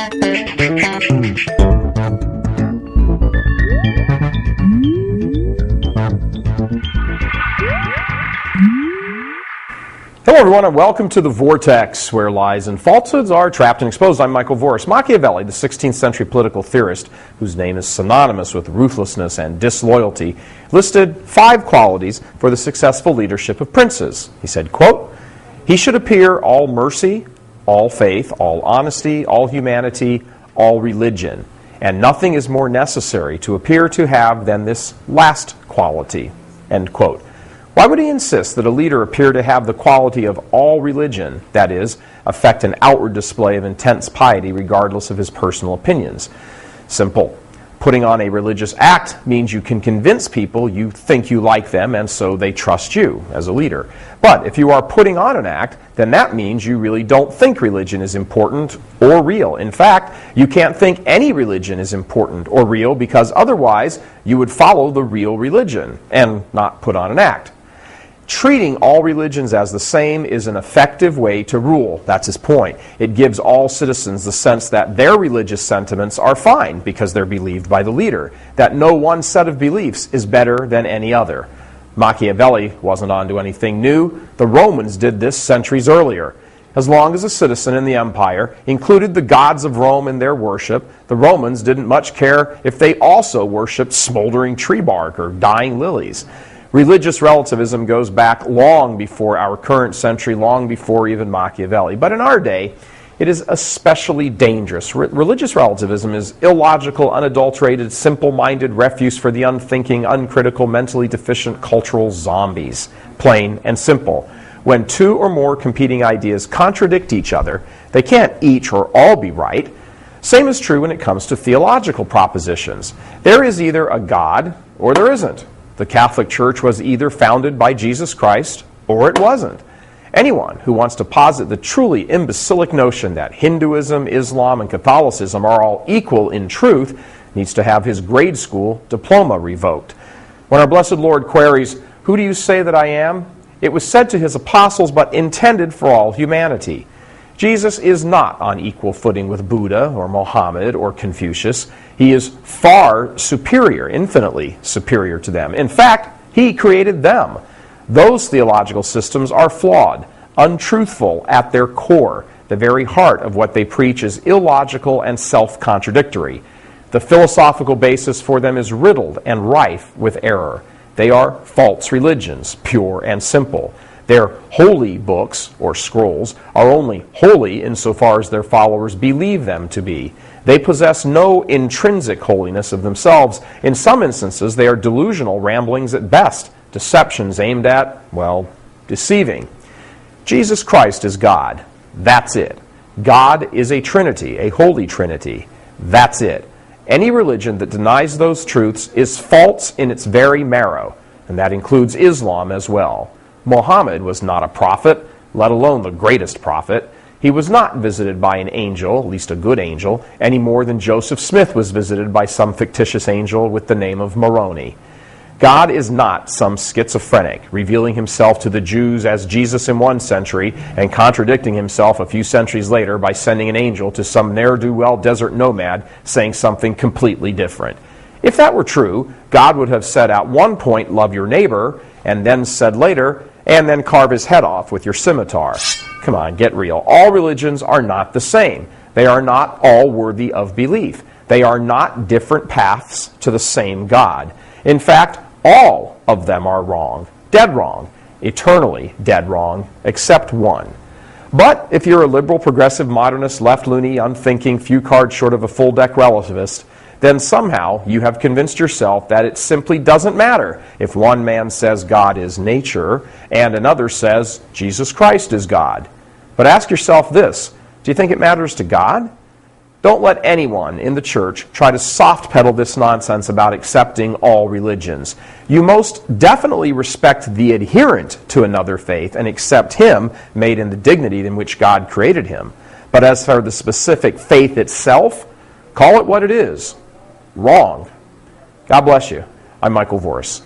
Hello everyone and welcome to the Vortex, where lies and falsehoods are trapped and exposed. I'm Michael Voris. Machiavelli, the 16th century political theorist, whose name is synonymous with ruthlessness and disloyalty, listed 5 qualities for the successful leadership of princes. He said, quote, "He should appear all mercy, all faith, all honesty, all humanity, all religion, and nothing is more necessary to appear to have than this last quality." End quote. Why would he insist that a leader appear to have the quality of all religion, that is, affect an outward display of intense piety regardless of his personal opinions? Simple. Putting on a religious act means you can convince people you think you like them and so they trust you as a leader. But if you are putting on an act, then that means you really don't think religion is important or real. In fact, you can't think any religion is important or real because otherwise you would follow the real religion and not put on an act. Treating all religions as the same is an effective way to rule. That's his point. It gives all citizens the sense that their religious sentiments are fine because they're believed by the leader, that no one set of beliefs is better than any other. Machiavelli wasn't onto anything new. The Romans did this centuries earlier. As long as a citizen in the empire included the gods of Rome in their worship, the Romans didn't much care if they also worshipped smoldering tree bark or dying lilies. Religious relativism goes back long before our current century, long before even Machiavelli. But in our day, it is especially dangerous. Religious relativism is illogical, unadulterated, simple-minded refuse for the unthinking, uncritical, mentally deficient cultural zombies. Plain and simple. When 2 or more competing ideas contradict each other, they can't each or all be right. Same is true when it comes to theological propositions. There is either a God or there isn't. The Catholic Church was either founded by Jesus Christ or it wasn't. Anyone who wants to posit the truly imbecilic notion that Hinduism, Islam, and Catholicism are all equal in truth needs to have his grade school diploma revoked. When our blessed Lord queries, "Who do you say that I am?" it was said to his apostles but intended for all humanity. Jesus is not on equal footing with Buddha or Mohammed or Confucius. He is far superior, infinitely superior to them. In fact, he created them. Those theological systems are flawed, untruthful at their core. The very heart of what they preach is illogical and self-contradictory. The philosophical basis for them is riddled and rife with error. They are false religions, pure and simple. Their holy books, or scrolls, are only holy insofar as their followers believe them to be. They possess no intrinsic holiness of themselves. In some instances, they are delusional ramblings at best, deceptions aimed at, well, deceiving. Jesus Christ is God. That's it. God is a Trinity, a holy Trinity. That's it. Any religion that denies those truths is false in its very marrow, and that includes Islam as well. Muhammad was not a prophet, let alone the greatest prophet. He was not visited by an angel, at least a good angel, any more than Joseph Smith was visited by some fictitious angel with the name of Moroni. God is not some schizophrenic, revealing himself to the Jews as Jesus in one century and contradicting himself a few centuries later by sending an angel to some ne'er-do-well desert nomad saying something completely different. If that were true, God would have said at one point, "Love your neighbor," and then said later, "and then carve his head off with your scimitar." Come on, get real. All religions are not the same. They are not all worthy of belief. They are not different paths to the same God. In fact, all of them are wrong, dead wrong, eternally dead wrong, except one. But if you're a liberal, progressive, modernist, left-loony, unthinking, few cards short of a full-deck relativist, then somehow you have convinced yourself that it simply doesn't matter if one man says God is nature and another says Jesus Christ is God. But ask yourself this, do you think it matters to God? Don't let anyone in the church try to soft pedal this nonsense about accepting all religions. You most definitely respect the adherent to another faith and accept him made in the dignity in which God created him. But as for the specific faith itself, call it what it is. Wrong. God bless you. I'm Michael Voris.